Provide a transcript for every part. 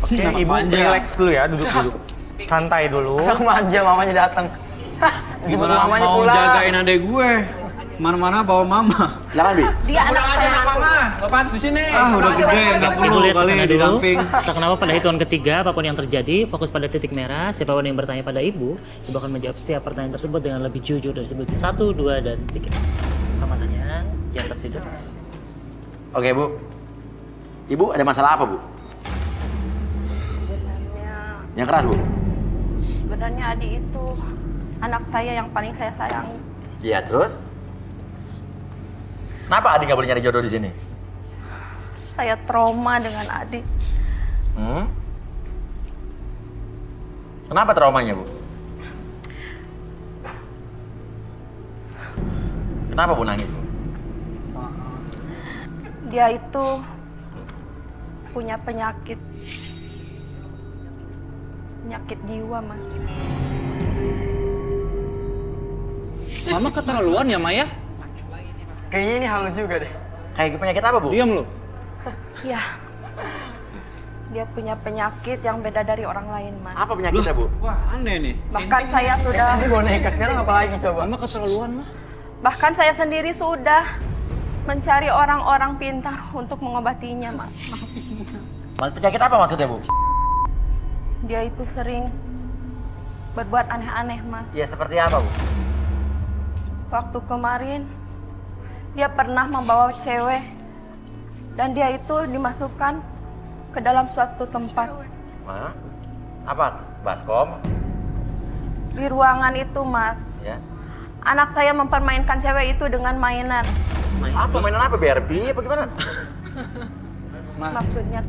Oke, Ibu relax dulu ya, duduk dulu. Santai dulu. Anak manja, mamanya datang. Jemput Gimana mamanya mau pulang. jagain adek gue? Mana-mana bawa mama. Silakan, Bi. Dia anak saya mama. Bapak di sini. Ah, udah gede, nggak Ibu perlu lihat kali kesana dulu. didamping. Tak kenapa pada hitungan ketiga, apapun yang terjadi, fokus pada titik merah. Siapapun yang bertanya pada ibu akan menjawab setiap pertanyaan tersebut dengan lebih jujur dari sebelumnya. 1, 2, dan 3. Buka matanya, jangan tertidur. Oke, Bu. Ibu ada masalah apa, Bu? Yang keras, Bu? sebenarnya Adi itu anak saya yang paling saya sayangi. Iya, terus? Kenapa Adi nggak boleh nyari jodoh di sini? Saya trauma dengan Adi. Kenapa traumanya, Bu? Kenapa Bu nangis, Bu? Dia itu punya penyakit jiwa, Mas. Mama keterlaluan ya, Maya? Kayaknya ini halu juga deh. Kayak penyakit apa, Bu? Diam lu. Iya. Dia punya penyakit yang beda dari orang lain, Mas. Apa penyakitnya, Bu? Wah, aneh nih. Bahkan saya sudah Ini boneka, sekarang apa lagi coba? Mama keterlaluan, mah. bahkan saya sendiri sudah mencari orang-orang pintar untuk mengobatinya, Mas. Penyakit apa maksudnya, Bu? Dia itu sering berbuat aneh-aneh, Mas. Ya, seperti apa, Bu? Waktu kemarin dia pernah membawa cewek dan dia itu dimasukkan ke dalam suatu tempat. Hah? Apa? Baskom? Di ruangan itu, Mas, Ya. anak saya mempermainkan cewek itu dengan mainan. Apa? Mainan apa? BRB apa gimana? Maksudnya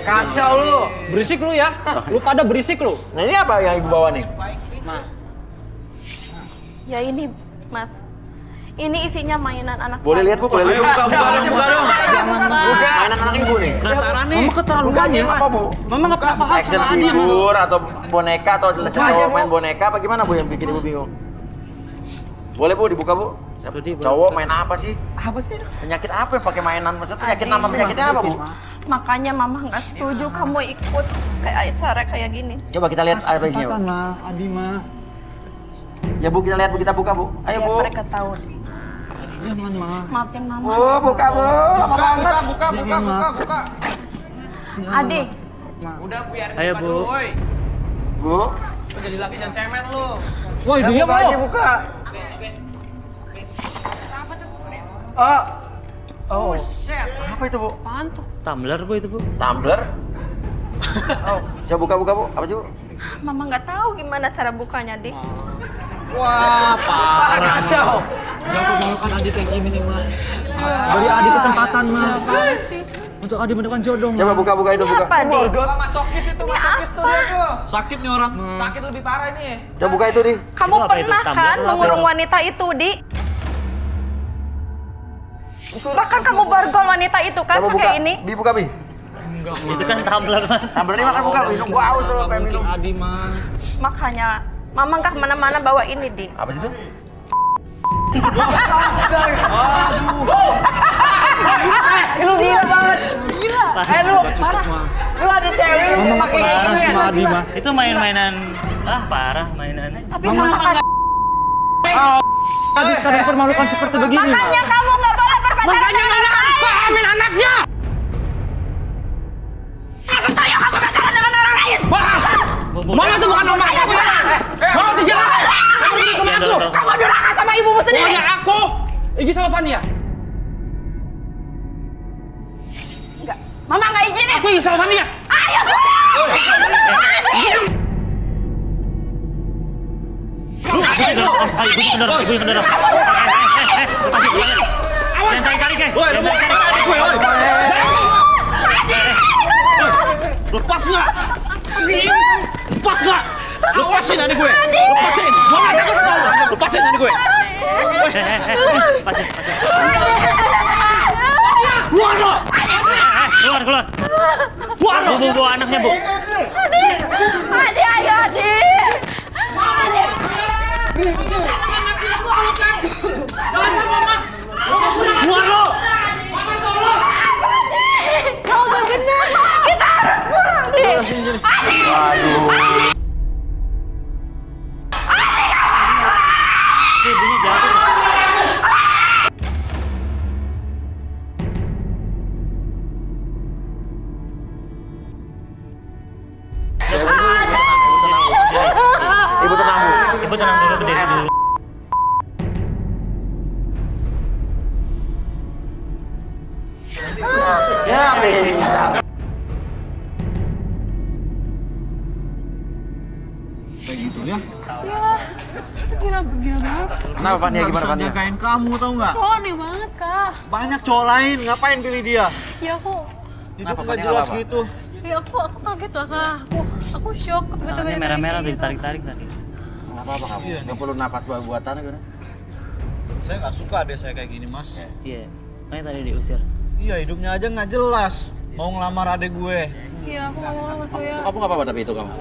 Kacau lu! Berisik lu ya. Lu pada berisik lu. Nah, ini apa yang Ibu bawa nih? ya ini, Mas. Ini isinya mainan anak Boleh saya. lihat, Bu? Boleh Ayo lihat? buka dong, buka dong. Mainan anak Ibu nih. Penasaran nih. Mama keterlaluan ya. Apa, Bu? Mama nggak pernah paham Action sama Adi yang figure atau boneka atau cowok main boneka apa gimana, Bu, yang bikin Ibu bingung? Boleh, Bu, dibuka, Bu? Boleh. Cowok main apa sih? Apa sih? Penyakit apa yang pakai mainan? Maksudnya penyakit nama penyakitnya apa, Bu? Makanya mama nggak setuju kamu ikut kayak acara kayak gini. Coba kita lihat apa isinya, Bu. kesempatan mah, Adi mah. Ya, Bu, kita lihat, Bu, kita buka, Bu. Ayo, Biar Bu. mereka tahu. Jangan mah. Maafin mama. Bu, buka, Bu. Lama banget. Buka. Adi, Ayo, Bu. Bu. Jadi laki jangan cemen lu. Woi, diam Buka aja, lu. buka. Oh, apa itu, Bu? Tumbler, Bu, itu, Bu. Tumbler? Oh, coba buka, Bu. Apa sih, Bu? mama nggak tahu gimana cara bukanya, Dik. Wah, parah. Kacau. Jangan memalukan Adi kayak gini nih, mah. Beri Adi kesempatan, mah. Untuk Adi menemukan jodoh, mah. Coba buka Ini itu, buka. apa, Dik? Masokis itu, masokis tuh dia tuh. Sakit nih orang. Sakit lebih parah ini. Coba buka itu, Di. Kamu Itu apa itu? pernah Tumbler kan apa? mengurung wanita itu, Dik? Bahkan kamu borgol wanita itu kan Coba buka. pakai ini. Bi, buka, Bi. Itu kan tumbler, Mas. Tumbler ini makan buka, minum. Gua haus loh pengen minum. Adi mah. Makanya mama nggak kemana-mana bawa ini, Dik. Apa sih itu? Lu gila banget. Gila. Lu ada cewek Mama pakai nggak kayak pernah gini ya? sama Adi mah. Itu main-mainan. Parah mainan. Tapi mama kasih. Adi sekarang dipermalukan seperti begini, mah. Makanya kamu nggak boleh berpacaran dengan orang lain. Pahamin anaknya. Ayo kamu pacaran dengan orang lain. Mama tuh bukan omaknya, bukan. Mama tuh jahat. Kamu itu sama aku. Kamu durhaka sama ibumu sendiri. Oh, ya aku. Igi sama Fania. Enggak. Mama nggak izinin. Aku Igi sama Fania. Ayo pulang. Ibu yang mendorong. Awas. Jangan tarik, Woi, lu mau apa adik gue, woi? Lepas nggak? Lepas nggak? Lepasin adik gue. Lepasin. Lepasin adik gue. Pasin. Keluar lo. Keluar. Keluar lo. Bu, bawa anaknya, Bu. Adi, ayo Adi. Keluar lo. Ibunya jatuh. Ibu tenang, Bu. Ibu tenang dulu, berdiri dulu. Ya, pingsan. Kayak gitu ya. Gila banget. Kenapa Fania? Nggak Gimana bisa Fania? jagain kamu tau nggak? Cowok aneh banget, Kak. Banyak cowok lain, ngapain pilih dia? Ya aku Hidup Kenapa, nggak Fania, jelas apa-apa? gitu. Ya aku kaget lah, Kak. Aku shock tiba-tiba Tangannya ditarik merah-merah kayak udah gitu. ditarik-tarik tadi. Nggak apa-apa kamu. Iya, Nggak perlu napas buatan gitu. Saya nggak suka deh saya kayak gini mas. Iya, makanya tadi diusir. Iya hidupnya aja nggak jelas. Mau ngelamar adek gue. Iya, aku ngomong sama Mas Uya. Kamu nggak apa-apa tapi itu kamu.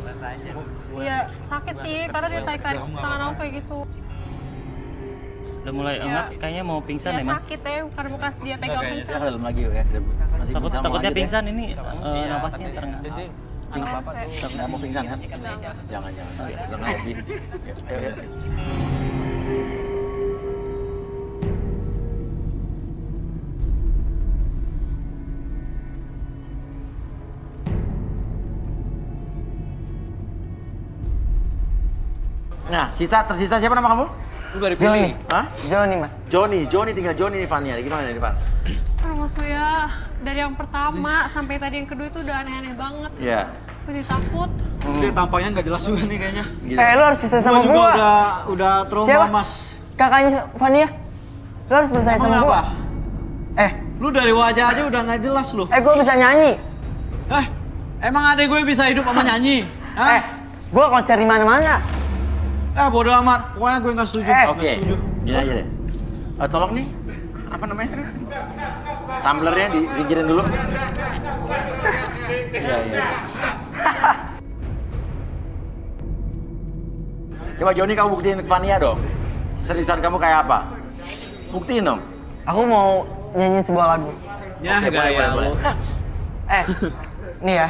Iya, sakit sih karena dia tarik-tarik tangan aku kayak gitu. Udah mulai Iya. enggak, kayaknya mau pingsan Ya ya mas. sakit ya, karena bekas dia pegang kayaknya kencang. Kita dalam lagi ya. Masih bisa mau Takutnya lanjut ya? pingsan ini napasnya terengah. Pingsan. Nggak mau pingsan kan? Jangan. Jangan hobi. Ayo. Nah, tersisa siapa nama kamu? Juga dipilih. Hah? Johnny mas. Johnny tinggal Johnny nih Fania. Gimana nih, Van? Mas Uya, dari yang pertama sampai tadi yang kedua itu udah aneh-aneh banget. Iya. Aku jadi takut. Dia tampaknya nggak jelas juga nih kayaknya. Gitu. Lu harus bisa sama Gua juga gua. udah trauma Siapa? mas. Kakaknya Fania. Lu harus percaya Emang sama kenapa? gua. Lu dari wajah aja udah nggak jelas lu. Gua bisa nyanyi. Emang adek gue bisa hidup sama nyanyi? Hah? Gua konser di mana-mana. Bodo amat. Pokoknya gue nggak setuju. Nggak Oke, setuju. gini aja deh. Tolong nih, apa namanya? Tumblernya disingkirin dulu. Iya. Coba Joni kamu buktiin ke Fania dong. Seriusan kamu kayak apa? Buktiin dong. Aku mau nyanyiin sebuah lagu. Ya Oke, gaya boleh. lu. Nih ya.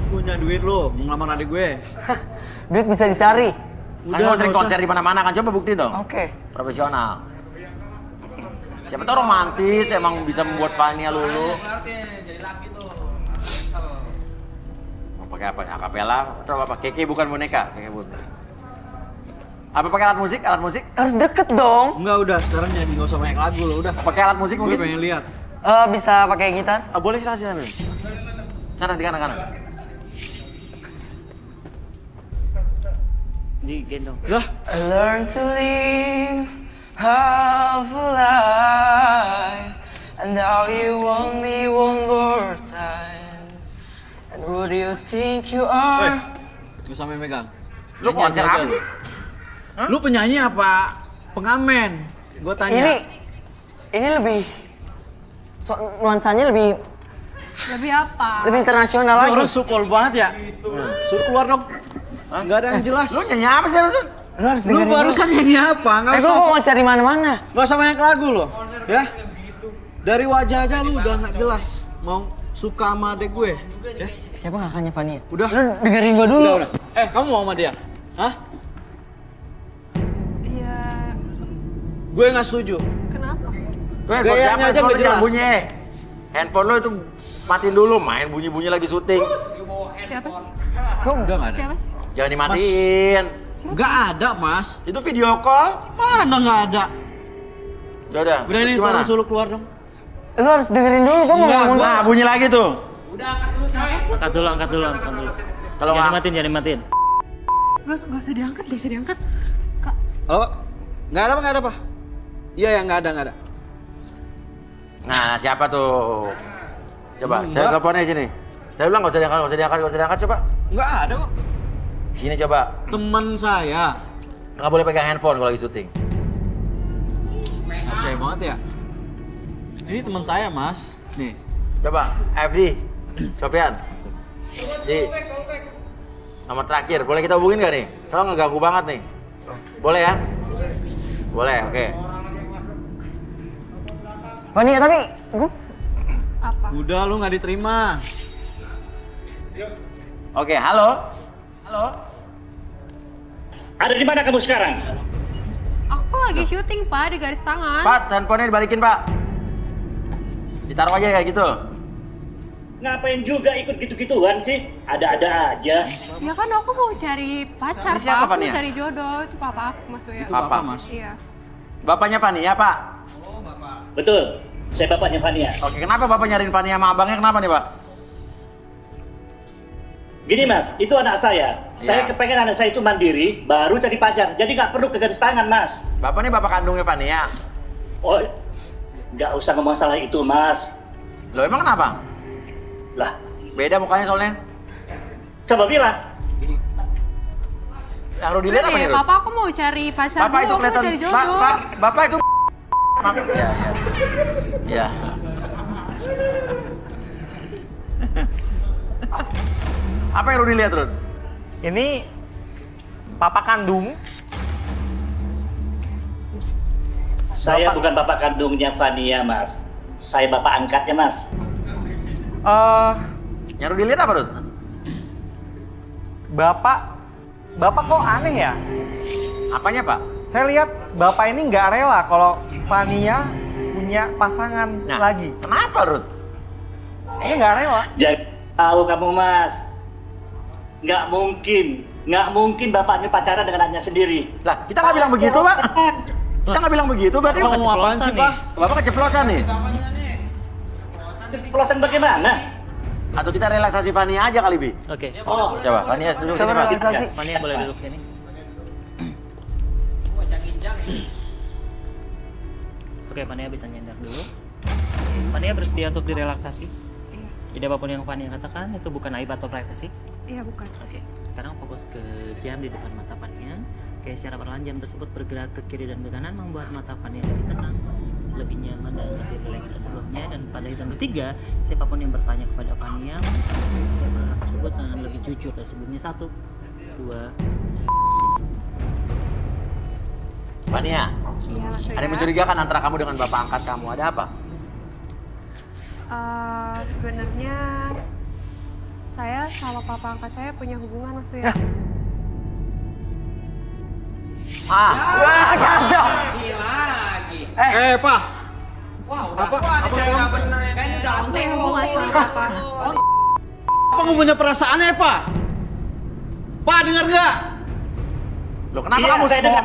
Punya duit lu, mau ngelamar adek gue. Duit bisa dicari. Kan kamu sering konser di mana-mana kan, coba buktiin dong. Oke. Profesional. Siapa tahu romantis, emang bisa membuat Fania lulu. Mau pakai apa? Akapela atau apa? Keke bukan boneka. Keke bukan. Apa pakai alat musik? Alat musik? Harus deket dong. Enggak udah, sekarang nyanyi nggak usah banyak lagu lo udah. Pakai alat musik Gue mungkin? pengen lihat. Bisa pakai gitar. Boleh silakan. Sana di kanan. Digendong. Lah, I learn to live half a life, and now you want me one more time. And who do you think you are? gue sampai megang. Lu Nyanyi konser aja apa lu. sih? Lu penyanyi apa pengamen? Gue tanya. Ini lebih nuansanya lebih Lebih apa? internasional Lu lagi. orang supol banget ya. Suruh keluar dong. Nggak ada yang jelas. Lu nyanyi apa sih maksud? Lu harus Lu dengerin barusan nyanyi apa? Nggak dulu. Gua usah. mau cari mana-mana. Nggak usah banyak lagu lo, ya. Dari wajah aja lu udah nggak jelas. Mau suka sama adek gue, ya. Siapa kakaknya Fania? Udah. Lu dengerin gua dulu. Udah. Kamu mau sama dia? Hah? Iya, Gue nggak setuju. kenapa? Gayanya aja nggak jelas. Bunyi. Handphone lo itu matiin dulu, main bunyi-bunyi lagi syuting. Siapa sih? Udah nggak ada. Siapa sih? Jangan dimatiin. Nggak ada, Mas. Itu video call. Mana nggak ada? Ya udah. Udah ini terus gimana? tolong suruh keluar dong. Lu harus dengerin dulu. Gua mau Enggak, ngomong. Nah, bunyi lagi tuh. Angkat dulu. Kalau Jangan nggak- dimatiin. Gak usah diangkat, gak usah diangkat. Kak, Oh, nggak ada apa? Iya ya nggak ada. Nah, siapa tuh? Coba, saya Enggak. teleponnya sini. Saya bilang nggak usah diangkat, coba. Nggak ada kok. Sini coba. Teman saya. Nggak boleh pegang handphone kalau lagi syuting. Oke banget ya. Ini teman saya, Mas. Nih. Coba, FD, Sofyan. Di nomor terakhir, boleh kita hubungin nggak nih? Kalau nggak ganggu banget nih. Boleh ya? Boleh, oke. Fania tapi gua apa? Udah lu nggak diterima. Oke, halo. Halo. Ada di mana kamu sekarang? Aku lagi syuting, Pak, di garis tangan. Pak, handphonenya dibalikin, Pak. Ditaruh aja kayak gitu. Ngapain juga ikut gitu-gituan sih? Ada-ada aja. Ya kan aku mau cari pacar, Ini siapa, Pak. Aku Fania? mau cari jodoh. Itu papa aku, Mas Uya. Itu Papa. Bapak, Mas. Iya. Bapaknya Fania, Pak. Betul, saya bapaknya Fania. Oke, kenapa Bapak nyariin Fania sama abangnya? Kenapa nih, Pak? Gini Mas, itu anak saya. Saya kepengen anak saya itu mandiri, baru cari pacar. Jadi nggak perlu ke garis tangan, Mas. Bapak nih bapak kandungnya Fania. Oh, nggak usah ngomong salah itu, Mas. Loh, emang kenapa? Lah, Beda mukanya soalnya. coba bilang. Yang Rudi lihat apa Udah nih, deh, Rud? Papa, aku mau cari pacar Bapak dulu, itu aku mau kelihatan, cari jodoh. Bapak itu maaf, ya, ya. Ya. Apa yang Rudi lihat, Rud? Ini papa kandung. Saya bukan bapak kandungnya Fania, Mas. Saya bapak angkatnya, Mas. Yang Rudi lihat apa, Rud? Bapak kok aneh ya? Apanya, Pak? Saya lihat bapak ini nggak rela kalau Fania punya pasangan Nah, lagi. Kenapa, Rud? Ini nggak rela. Jangan tahu kamu, Mas. Nggak mungkin bapaknya pacaran dengan anaknya sendiri. Lah, kita nggak bilang begitu, Pak. Kita nggak bilang begitu, berarti Bapak ngomong apaan sih, Pak? Bapak keceplosan nih. Keceplosan bagaimana? Atau kita relaksasi Fania aja kali, Bi? Oke. Oh, Coba, Fania duduk sini, Pak. Fania boleh duduk sini. Oke, Fania bisa nyender dulu. Fania bersedia untuk direlaksasi? Jadi apapun yang Fania katakan itu bukan aib atau privasi? Iya, bukan. Oke, sekarang fokus ke jam di depan mata Fania. Oke, secara perlahan jam tersebut bergerak ke kiri dan ke kanan membuat mata Fania lebih tenang, lebih nyaman dan lebih rileks dari sebelumnya. Dan pada hitung ketiga, siapapun yang bertanya kepada Fania, setiap pertanyaan tersebut dengan lebih jujur dari sebelumnya. 1, 2, Fania, Iya, Mas Uya. ada yang mencurigakan antara kamu dengan bapak angkat kamu. Ada apa? Sebenarnya saya sama papa angkat saya punya hubungan, Mas Uya. Pak. Apa kamu? Punya hubungan sama papa. Apa kamu punya perasaan ya, Pak? Pak, dengar nggak? Loh, kenapa Iya, kamu saya mau? dengar.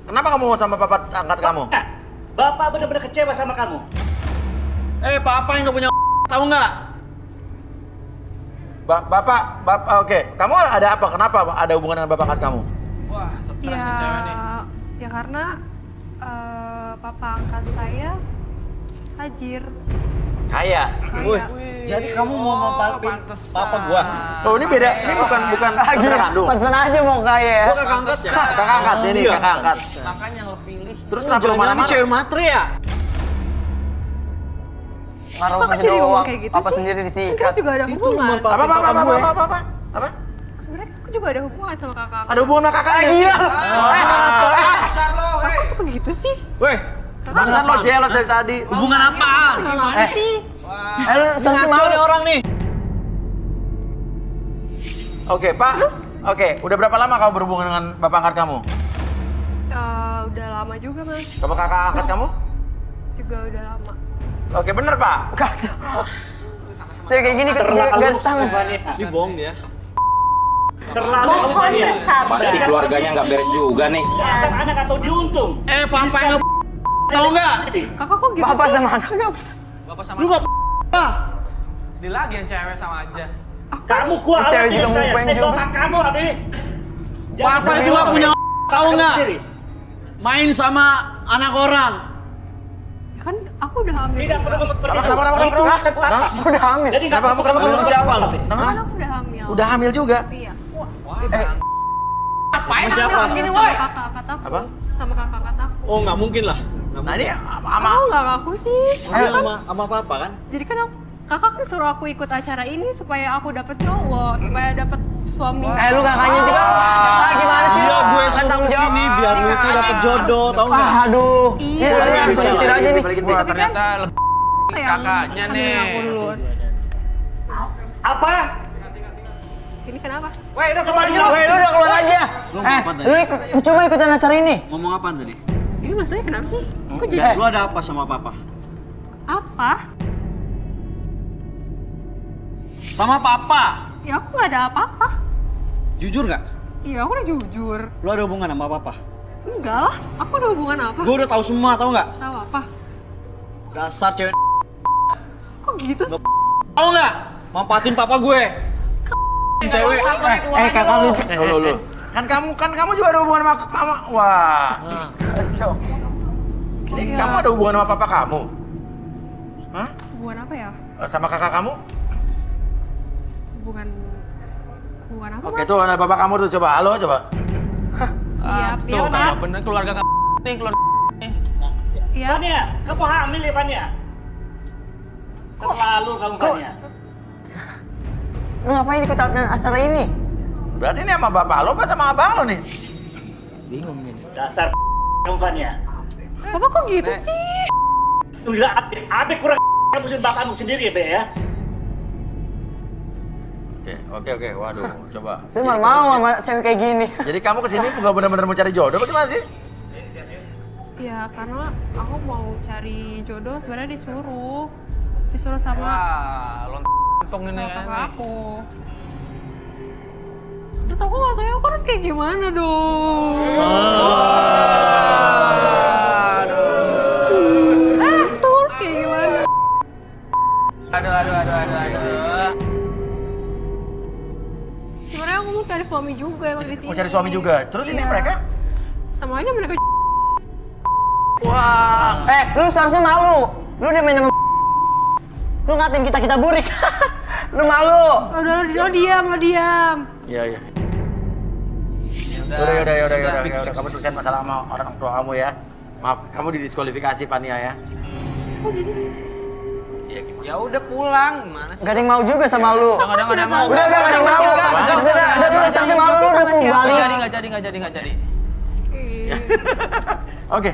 Kenapa kamu mau sama bapak angkat kamu? Nah, bapak benar-benar kecewa sama kamu. Pak, apa yang nggak punya tahu nggak? Bapak, oke. Kamu ada apa? Kenapa ada hubungan dengan bapak angkat kamu? Wah, stres nih cewek nih. Ya karena papa angkat saya hajir. Kaya. Woi, jadi kamu mau mempapin papa gua? Oh, ini beda. Ini bukan saudara kandung. Pantesan aja mau kaya ya. Gua kakak angkat ya? Kakak angkat ini, Iya. kakak angkat. Makanya lo pilih. Terus kenapa Jangan-jangan ini kemana-mana? cewek matre ya? Ngaruh Kok aja jadi ngomong doang. kayak gitu Apa sih? sendiri Kan disikat. kita juga ada Itu hubungan. lu Apa? Apa? Sebenarnya aku juga ada hubungan sama kakak aku. Ada hubungan sama kakaknya? Iya. Kok suka gitu sih? Weh, Barusan lo jealous dari tadi. hubungan apaan? Gimana sih? Lu sensi Ngaco mau nih orang nih. Oke, Pak. Oke, udah berapa lama kamu berhubungan dengan bapak angkat kamu? Udah lama juga, Mas. Sama kakak angkat kamu? Juga udah lama. Oke, bener, Pak. kacau. Cewek kayak gini Terlalu garis tangan. Fania. Ini bohong dia. Terlalu Fania. Pasti keluarganya nggak beres juga nih. Dasar anak atau diuntung. Papa yang tahu nggak? Kakak kok gitu Bapak sih? sama anak kamu. Bapak sama Lu nggak di lagi yang cewek sama aja. Kamu kuat Cewek juga saya. ngumpulin Stay juga. bapak kamu, Abi. Papa itu nggak punya tahu nggak? Main sama anak orang. Kan aku udah hamil. Tidak juga. perlu mempertimbangkan. Kenapa? Udah hamil. Jadi Kenapa kamu kenapa Lu kamu ke siapa lu? Kan aku udah hamil. Udah hamil juga? Iya. Sama siapa? Hamil sama kakak angkat aku. Apa? Sama kakak angkat aku. Oh, nggak mungkin lah. Nggak Nah, ini mungkin. sama Aku nggak ngaku sih. Dia sama papa kan? Jadi kan kakak kan suruh aku ikut acara ini supaya aku dapet cowok, supaya dapet suami. Lu kakaknya juga. Gimana sih? Iya, gue Nggak suruh tanggung jawab. kesini biar lu tuh dapet jodoh, tahu nggak? Aduh. Iya. Lu Bisa bisa lah. aja nih. Balikin, Bi. Tapi kan Ternyata lebih yang kakaknya hamil nih. aku duluan. Apa? Ini kenapa? Woi, udah keluar aja lu. Woi, lu udah keluar aja. Lu mau apa tadi? Lu coba ikutan acara ini. Ngomong apaan tadi? Ini maksudnya kenapa sih? Kok jadi Lu ada apa sama papa? apa? Sama papa? Ya aku nggak ada apa-apa. Jujur nggak? Iya, aku udah jujur. Lu ada hubungan sama papa? Enggak lah, aku ada hubungan apa? Gue udah tahu semua, tahu nggak? Tahu apa? Dasar cewek. Kok gitu sih? Tahu nggak? Manfaatin papa gue. Cewek. Kakak lu. Lu. Kan kamu juga ada hubungan sama mama. Wah. Kacau. Iya. Kamu ada hubungan sama papa kamu? Hah? Hubungan apa ya? Sama kakak kamu? Hubungan apa, Oke, Mas? tuh ada bapak kamu tuh, coba. Halo, coba. Iya, iya, Pak. bener keluarga nih, keluarga. Iya. Fania, kamu hamil ya Fania? Terlalu kamu Fania. Lu ngapain ikut acara ini? Berarti ini sama bapak lo apa sama abang lo nih? Bingung nih. Dasar kamu Fania. Bapak kok gitu sih? Udah Abe kurang kamu sendiri bapakmu sendiri ya Be ya. Oke. Waduh, coba. Saya malah mau sama cewek kayak gini. Jadi kamu kesini nggak benar-benar mau cari jodoh, bagaimana sih? Ya karena aku mau cari jodoh sebenarnya disuruh sama Lontong ini kan. papa aku. Terus aku maksudnya aku harus kayak gimana dong? Terus aku harus kayak gimana? Aduh. Sebenarnya aku mau cari suami juga emang di sini. Mau cari suami juga. Terus ini Iya. mereka? Sama aja mereka. Wah. Lu seharusnya malu. Lu udah main sama lu ngatain kita burik. Lu malu. Udah lo diam. Iya. Udah. Kamu tuliskan masalah sama orang tua kamu ya. Maaf, kamu didiskualifikasi Fania ya. Ya udah pulang, gimana sih? Gak ada yang mau juga sama lu. Nggak ada yang mau. Udah gak ada yang mau. Udah lu seharusnya malu lu udah Sama siapa? balik. Nggak jadi. Iya. Oke.